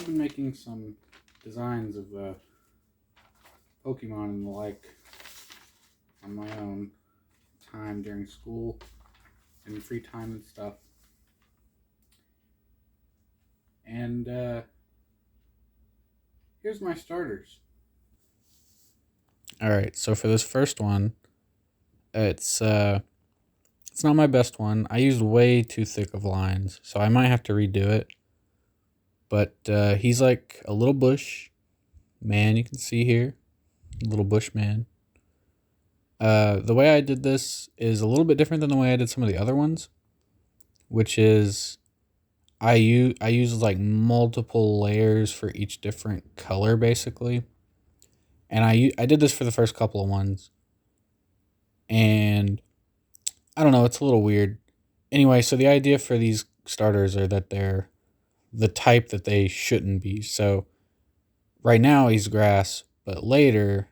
I've been making some designs of Pokemon and the like on my own time during school and free time and stuff. And here's my starters. Alright, so for this first one, it's not my best one. I used way too thick of lines, so I might have to redo it. But he's like a little bush man, you can see here. Little Bushman. The way I did this is a little bit different than the way I did some of the other ones, which is I use like multiple layers for each different color basically. And I did this for the first couple of ones. And I don't know, it's a little weird. Anyway, so the idea for these starters are that they're the type that they shouldn't be. So right now he's grass, but later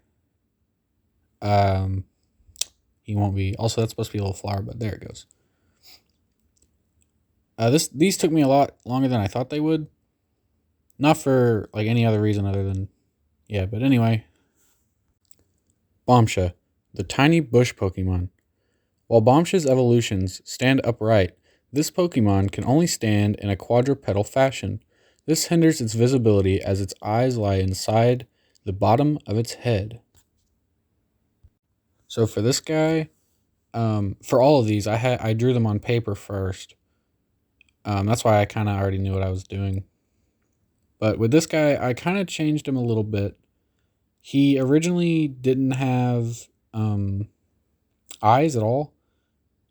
he won't be. Also, that's supposed to be a little flower, but there it goes. These took me a lot longer than I thought they would. Not for like any other reason other than, yeah, but anyway. Bombshell, the tiny bush Pokemon. While Bombshell's evolutions stand upright, this Pokemon can only stand in a quadrupedal fashion. This hinders its visibility as its eyes lie inside the bottom of its head. So for this guy, for all of these, I drew them on paper first. That's why I kind of already knew what I was doing. But with this guy, I kind of changed him a little bit. He originally didn't have eyes at all.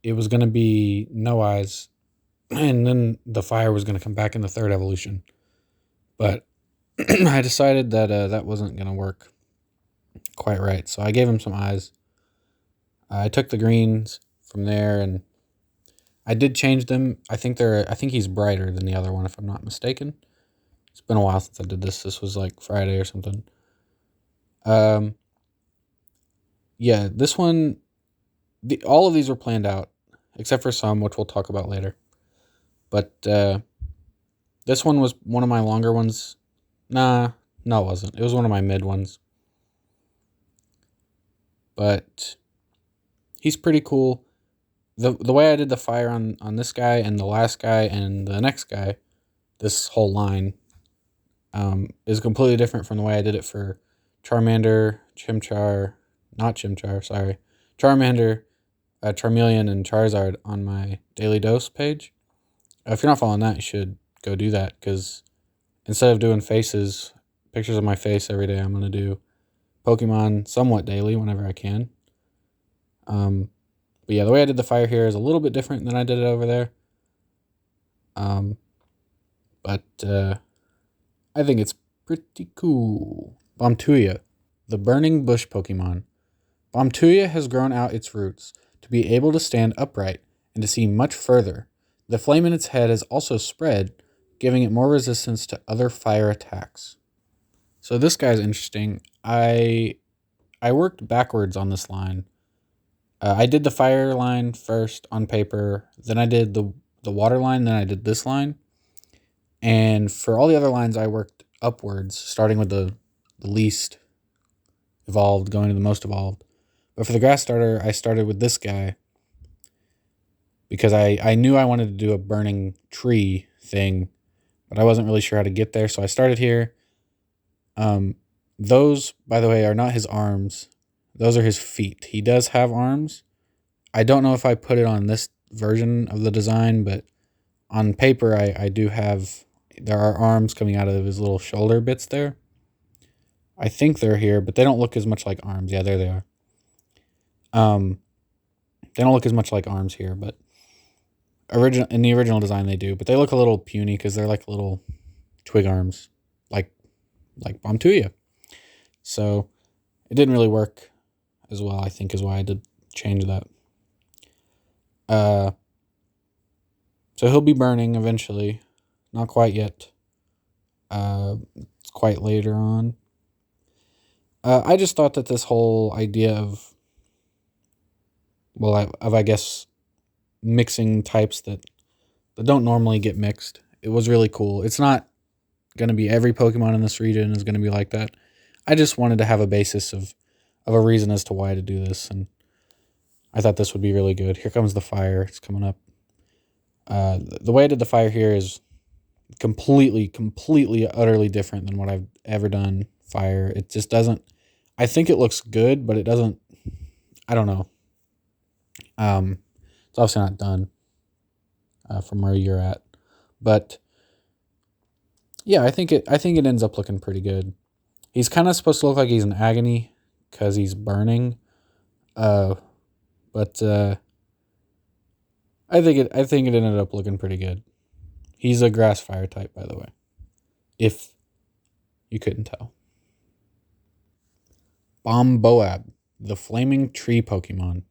It was going to be no eyes. And then the fire was going to come back in the third evolution. But I decided that that wasn't going to work quite right. So I gave him some eyes. I took the greens from there and I did change them. I think he's brighter than the other one, if I'm not mistaken. It's been a while since I did this. This was like Friday or something. Yeah, this one, all of these were planned out, except for some, which we'll talk about later. But this one was one of my longer ones. No, it wasn't. It was one of my mid ones. But he's pretty cool. The way I did the fire on this guy and the last guy and the next guy, this whole line, is completely different from the way I did it for Charmander, Charmander, Charmeleon, and Charizard on my Daily Dose page. If you're not following that, you should go do that, because instead of doing faces, pictures of my face every day, I'm going to do Pokemon somewhat daily whenever I can. But yeah, the way I did the fire here is a little bit different than I did it over there. But I think it's pretty cool. Bomtuya, the burning bush Pokemon. Bomtuya has grown out its roots to be able to stand upright and to see much further. The flame in its head has also spread, giving it more resistance to other fire attacks. So this guy's interesting. I worked backwards on this line. I did the fire line first on paper, then I did the water line, then I did this line. And for all the other lines, I worked upwards, starting with the least evolved, going to the most evolved. But for the grass starter, I started with this guy because I knew I wanted to do a burning tree thing, but I wasn't really sure how to get there, so I started here. Those, by the way, are not his arms. Those are his feet. He does have arms. I don't know if I put it on this version of the design, but on paper, I do have, there are arms coming out of his little shoulder bits there. I think they're here, but they don't look as much like arms. Yeah, there they are. They don't look as much like arms here, but in the original design they do. But they look a little puny because they're like little twig arms, like Bomtuya. So it didn't really work as well, I think, is why I did change that. So he'll be burning eventually. Not quite yet. It's quite later on. I just thought that this whole idea of, I guess, mixing types that don't normally get mixed, it was really cool. It's not going to be every Pokemon in this region is going to be like that. I just wanted to have a basis of a reason as to why to do this, and I thought this would be really good. Here comes the fire. It's coming up. The way I did the fire here is completely, utterly different than what I've ever done fire. It just doesn't, I think it looks good, but it doesn't, I don't know. It's obviously not done from where you're at, but yeah, I think it ends up looking pretty good. He's kind of supposed to look like he's in agony because he's burning, but I think it ended up looking pretty good. He's a grass fire type, by the way, if you couldn't tell. Bombob, the flaming tree Pokemon.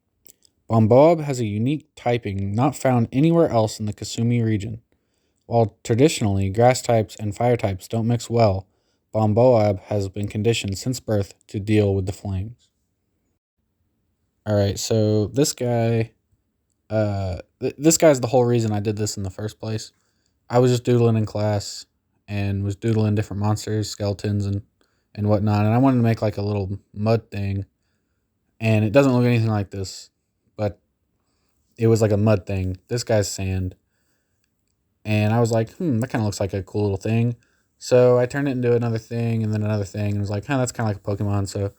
Bombob has a unique typing not found anywhere else in the Kasumi region. While traditionally grass types and fire types don't mix well, Bombob has been conditioned since birth to deal with the flames. Alright, so this guy, this guy's the whole reason I did this in the first place. I was just doodling in class and was doodling different monsters, skeletons, and whatnot, and I wanted to make like a little mud thing, and it doesn't look anything like this, but it was like a mud thing. This guy's sand. And I was like, that kind of looks like a cool little thing. So I turned it into another thing and then another thing, and was like, that's kind of like a Pokemon. So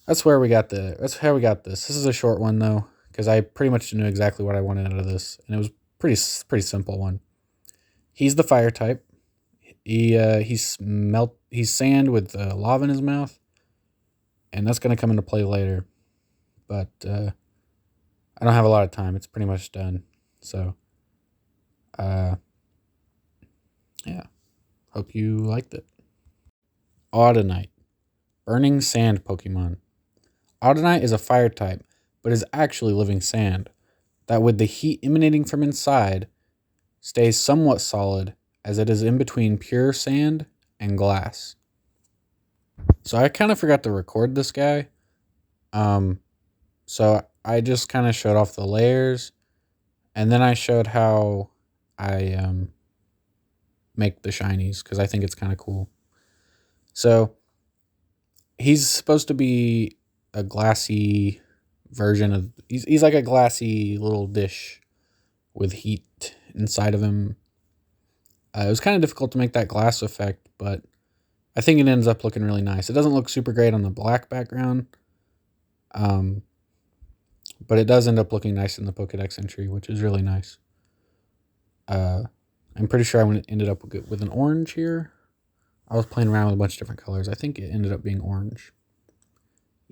that's how we got this. This is a short one though, because I pretty much knew exactly what I wanted out of this, and it was pretty simple one. He's the fire type. He's sand with lava in his mouth, and that's gonna come into play later. But I don't have a lot of time. It's pretty much done. So yeah. Hope you liked it. Autonite, burning sand Pokemon. Autonite is a fire type, but is actually living sand that, with the heat emanating from inside, stays somewhat solid as it is in between pure sand and glass. So I kind of forgot to record this guy. So I just kind of showed off the layers, and then I showed how I make the shinies, because I think it's kind of cool. So he's supposed to be a glassy version of, he's like a glassy little dish with heat inside of him. It was kind of difficult to make that glass effect, but I think it ends up looking really nice. It doesn't look super great on the black background, but it does end up looking nice in the Pokédex entry, which is really nice. I'm pretty sure I ended up with an orange here. I was playing around with a bunch of different colors. I think it ended up being orange.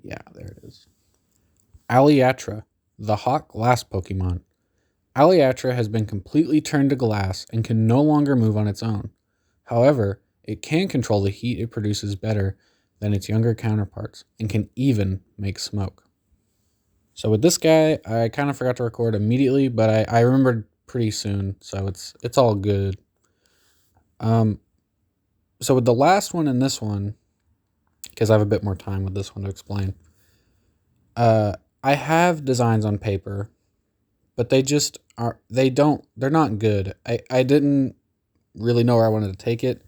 Yeah, there it is. Alolatra, the hot glass Pokemon. Alolatra has been completely turned to glass and can no longer move on its own. However, it can control the heat it produces better than its younger counterparts and can even make smoke. So with this guy, I kind of forgot to record immediately, but I remembered pretty soon, so it's all good. So with the last one and this one, because I have a bit more time with this one to explain, I have designs on paper, but they're not good. I didn't really know where I wanted to take it.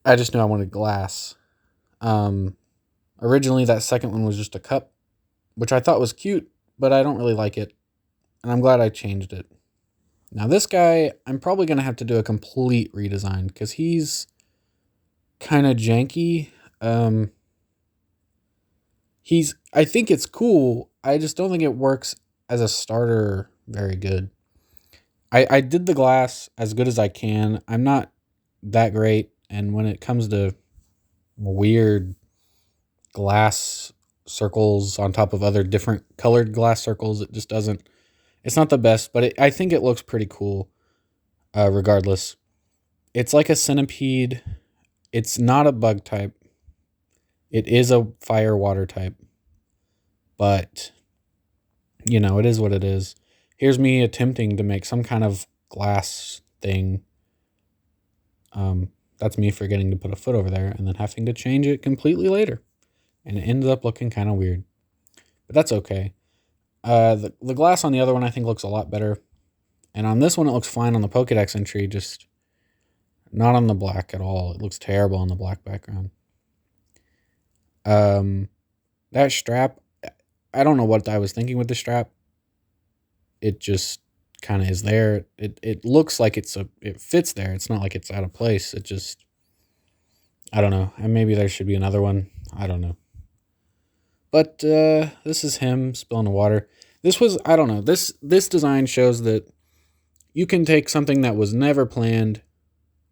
I just knew I wanted glass. Originally that second one was just a cup, which I thought was cute, but I don't really like it, and I'm glad I changed it. Now this guy, I'm probably going to have to do a complete redesign, because he's kind of janky. I think it's cool. I just don't think it works as a starter very good. I did the glass as good as I can. I'm not that great, and when it comes to weird glass circles on top of other different colored glass circles, it just doesn't, it's not the best, but I think it looks pretty cool regardless. It's like a centipede. It's not a bug type. It is a fire water type. But, it is what it is. Here's me attempting to make some kind of glass thing. That's me forgetting to put a foot over there and then having to change it completely later. And it ends up looking kind of weird. But that's okay. The glass on the other one I think looks a lot better. And on this one it looks fine on the Pokédex entry, just Not on the black at all. It looks terrible on the black background. That strap, I don't know what I was thinking with the strap. It just kind of is there. It looks like it fits there. It's not like it's out of place. It just, I don't know. And maybe there should be another one. I don't know. But this is him spilling the water. This was, I don't know. This design shows that you can take something that was never planned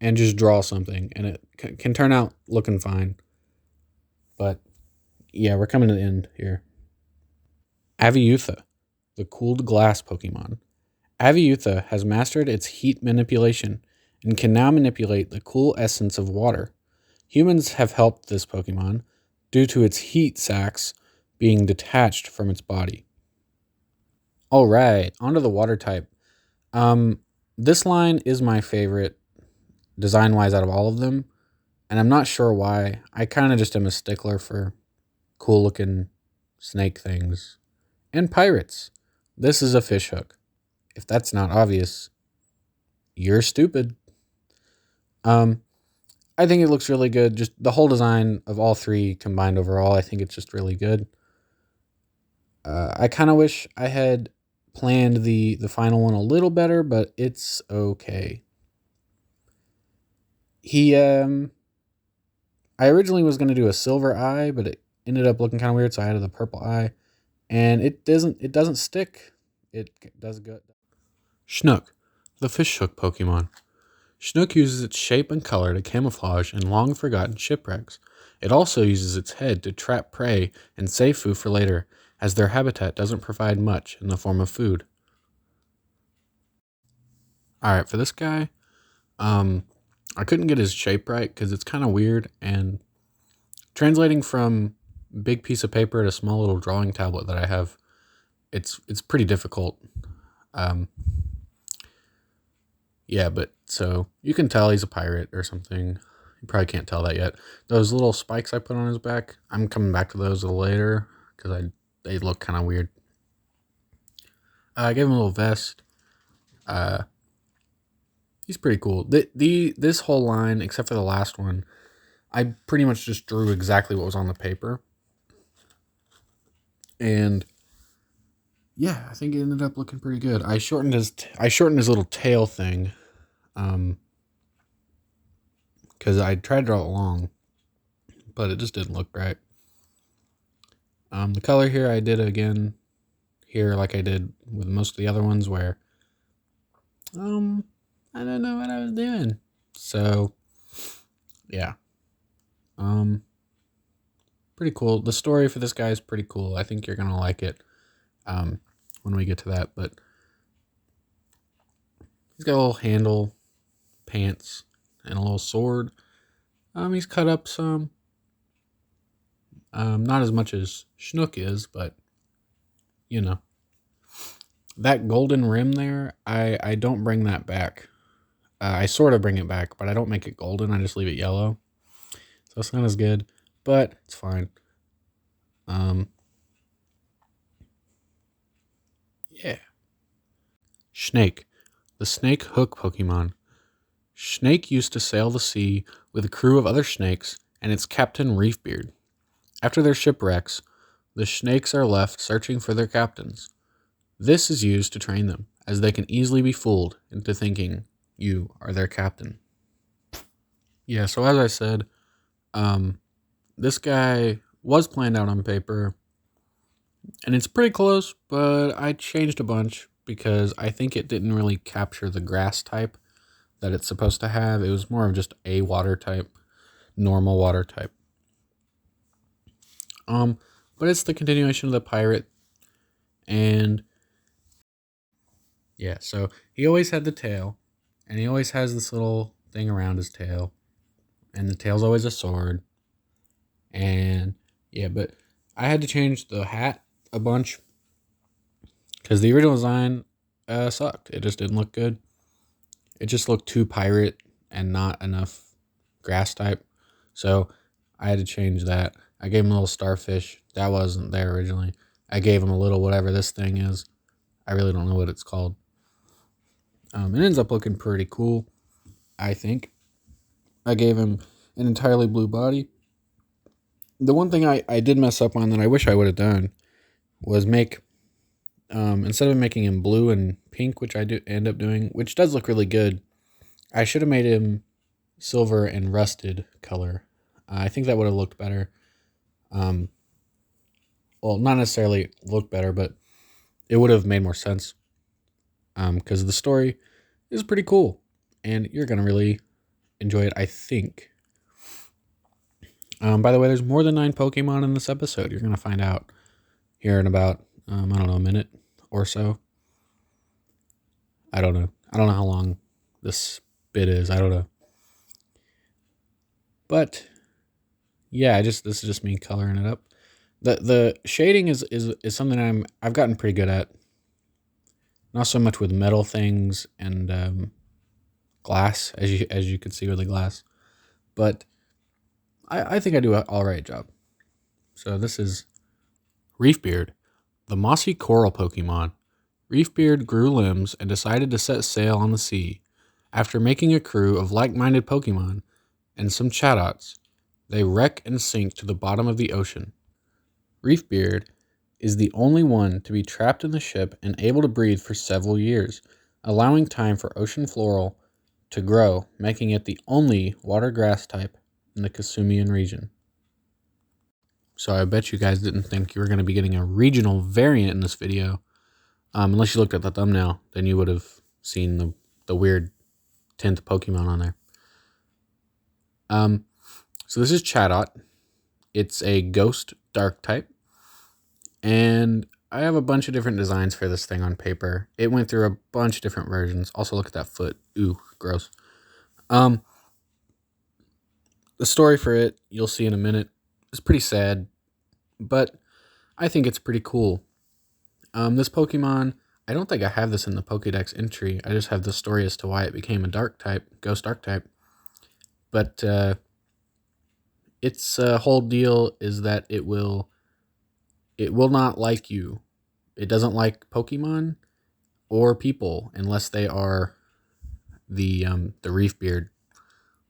and just draw something, and it can turn out looking fine. But yeah, we're coming to the end here. Aviutha, the cooled glass Pokemon. Aviutha has mastered its heat manipulation and can now manipulate the cool essence of water. Humans have helped this Pokemon due to its heat sacs being detached from its body. Alright, onto the water type. This line is my favorite design-wise out of all of them, and I'm not sure why. I kind of just am a stickler for cool-looking snake things. And pirates. This is a fishhook. If that's not obvious, you're stupid. I think it looks really good. Just the whole design of all three combined overall, I think it's just really good. I kind of wish I had planned the final one a little better, but it's okay. I originally was going to do a silver eye, but it ended up looking kind of weird, so I added the purple eye, and it doesn't stick. It does good. Chinook, the fishhook Pokemon. Chinook uses its shape and color to camouflage in long-forgotten shipwrecks. It also uses its head to trap prey and save food for later, as their habitat doesn't provide much in the form of food. Alright, for this guy, I couldn't get his shape right because it's kind of weird, and translating from big piece of paper to small little drawing tablet that I have, it's pretty difficult. Yeah, but so you can tell he's a pirate or something. You probably can't tell that yet. Those little spikes I put on his back, I'm coming back to those a little later because they look kind of weird. I gave him a little vest. He's pretty cool. This whole line, except for the last one, I pretty much just drew exactly what was on the paper. And yeah, I think it ended up looking pretty good. I shortened his little tail thing, because I tried to draw it long, but it just didn't look right. The color here I did again here like I did with most of the other ones, where I don't know what I was doing. So yeah, pretty cool. The story for this guy is pretty cool. I think you're gonna like it when we get to that. But he's got a little handle, pants, and a little sword. He's cut up some. Not as much as Chinook is, but you know. That golden rim there, I don't bring that back. I sort of bring it back, but I don't make it golden. I just leave it yellow. So it's not as good, but it's fine. Yeah. Snake, the snake hook Pokemon. Snake used to sail the sea with a crew of other snakes and its captain Reefbeard. After their shipwrecks, the snakes are left searching for their captains. This is used to train them, as they can easily be fooled into thinking you are their captain. Yeah, so as I said, this guy was planned out on paper, and it's pretty close, but I changed a bunch because I think it didn't really capture the grass type that it's supposed to have. It was more of just a water type, normal water type. But it's the continuation of the pirate, and yeah, so he always had the tail, and he always has this little thing around his tail, and the tail's always a sword, and yeah, but I had to change the hat a bunch because the original design sucked. It just didn't look good. It just looked too pirate and not enough grass type, so I had to change that. I gave him a little starfish. That wasn't there originally. I gave him a little whatever this thing is. I really don't know what it's called. It ends up looking pretty cool, I think. I gave him an entirely blue body. The one thing I did mess up on that I wish I would have done was make, instead of making him blue and pink, which I do end up doing, which does look really good, I should have made him silver and rusted color. I think that would have looked better. Well, not necessarily looked better, but it would have made more sense. Because the story is pretty cool, and you're gonna really enjoy it, I think. By the way, there's more than 9 Pokemon in this episode. You're gonna find out here in about I don't know, a minute or so. I don't know. I don't know how long this bit is. I don't know. But yeah, this is just me coloring it up. The shading is something I've gotten pretty good at. Not so much with metal things and glass, as you can see with the glass, but I think I do an all right job. So this is Reefbeard, the mossy coral Pokemon. Reefbeard grew limbs and decided to set sail on the sea. After making a crew of like-minded Pokemon and some Chadots, they wreck and sink to the bottom of the ocean. Reefbeard is the only one to be trapped in the ship and able to breathe for several years, allowing time for ocean floral to grow, making it the only water grass type in the Kasumian region. So I bet you guys didn't think you were going to be getting a regional variant in this video. Unless you looked at the thumbnail, then you would have seen the weird 10th Pokemon on there. So this is Chatot. It's a ghost dark type. And I have a bunch of different designs for this thing on paper. It went through a bunch of different versions. Also, look at that foot. Ooh, gross. The story for it, you'll see in a minute, is pretty sad, but I think it's pretty cool. This Pokemon, I don't think I have this in the Pokédex entry. I just have the story as to why it became a dark type, ghost dark type. But its whole deal is that it will not like you. It doesn't like Pokemon or people unless they are the Reefbeard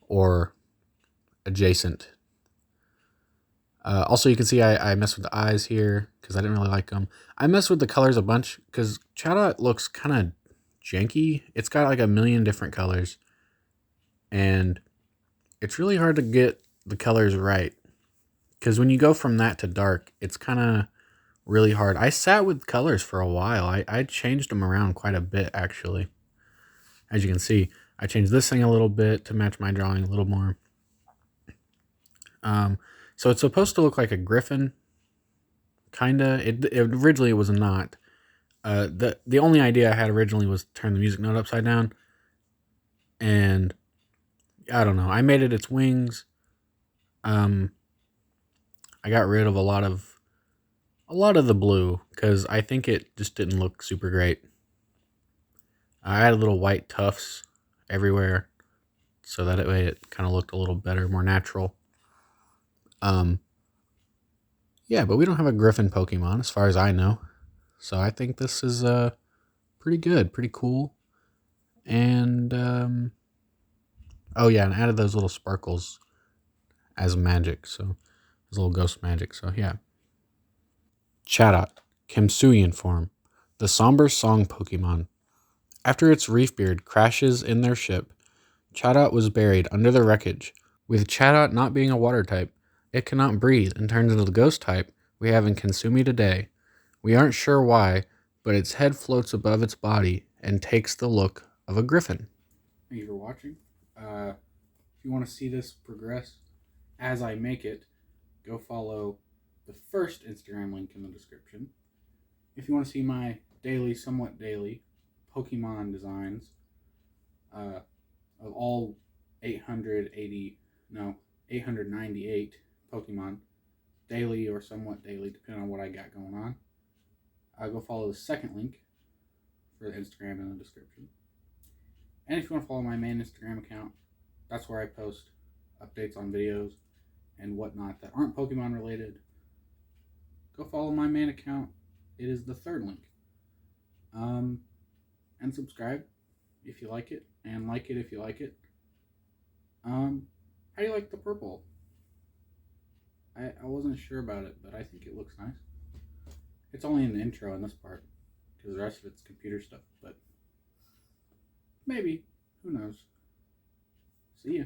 or adjacent. Also, you can see I messed with the eyes here because I didn't really like them. I messed with the colors a bunch because Chatot looks kind of janky. It's got like a million different colors, and it's really hard to get the colors right because when you go from that to dark, it's kind of really hard. I sat with colors for a while. I changed them around quite a bit, actually. As you can see, I changed this thing a little bit to match my drawing a little more. So it's supposed to look like a griffin, kinda. It originally was not. The only idea I had originally was to turn the music note upside down, and I don't know. I made it its wings. I got rid of a lot of the blue because I think it just didn't look super great. I had little white tufts everywhere, so that way it kind of looked a little better, more natural. Yeah, but we don't have a Griffin Pokemon as far as I know. So I think this is pretty good, pretty cool. And oh yeah, and added those little sparkles as magic. So those little ghost magic. So yeah. Chatot, Kamsuyan form, the somber song Pokemon. After its Reefbeard crashes in their ship, Chatot was buried under the wreckage. With Chatot not being a water type, it cannot breathe and turns into the ghost type we have in Kansumi today. We aren't sure why, but its head floats above its body and takes the look of a griffin. Thank you for watching. If you want to see this progress as I make it, go follow the first Instagram link in the description. If you want to see my somewhat daily Pokemon designs of all 898 Pokemon, daily or somewhat daily, depending on what I got going on, go follow the second link for the Instagram in the description. And if you want to follow my main Instagram account, that's where I post updates on videos and whatnot that aren't Pokemon related. Go follow my main account. It is the third link. And subscribe if you like it, and like it if you like it. How do you like the purple? I wasn't sure about it, but I think it looks nice. It's only in the intro in this part, because the rest of it's computer stuff, but maybe. Who knows? See ya.